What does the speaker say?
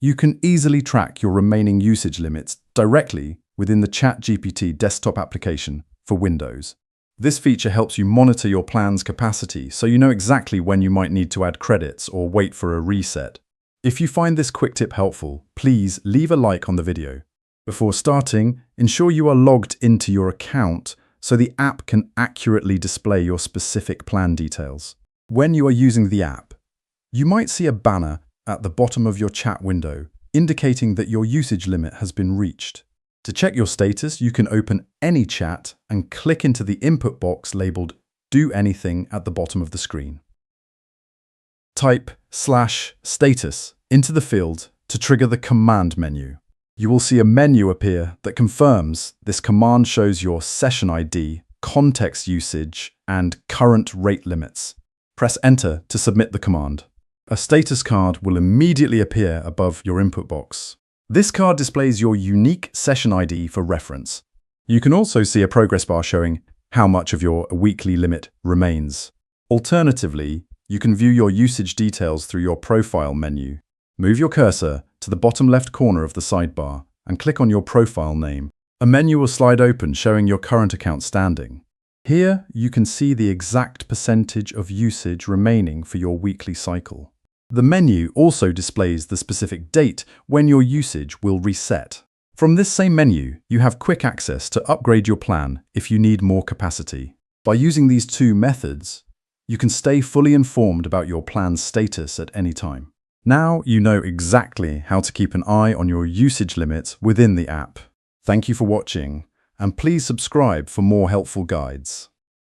You can easily track your remaining usage limits directly within the ChatGPT desktop application for Windows. This feature helps you monitor your plan's capacity so you know exactly when you might need to add credits or wait for a reset. If you find this quick tip helpful, please leave a like on the video. Before starting, ensure you are logged into your account so the app can accurately display your specific plan details. When you are using the app, you might see a banner at the bottom of your chat window indicating that your usage limit has been reached. To check your status, you can open any chat and click into the input box labeled Do Anything at the bottom of the screen. Type /status into the field to trigger the command menu. You will see a menu appear that confirms this command shows your session ID, context usage, and current rate limits. Press Enter to submit the command. A status card will immediately appear above your input box. This card displays your unique session ID for reference. You can also see a progress bar showing how much of your weekly limit remains. Alternatively, you can view your usage details through your profile menu. Move your cursor to the bottom left corner of the sidebar and click on your profile name. A menu will slide open showing your current account standing. Here, you can see the exact percentage of usage remaining for your weekly cycle. The menu also displays the specific date when your usage will reset. From this same menu, you have quick access to upgrade your plan if you need more capacity. By using these two methods, you can stay fully informed about your plan's status at any time. Now you know exactly how to keep an eye on your usage limits within the app. Thank you for watching, and please subscribe for more helpful guides.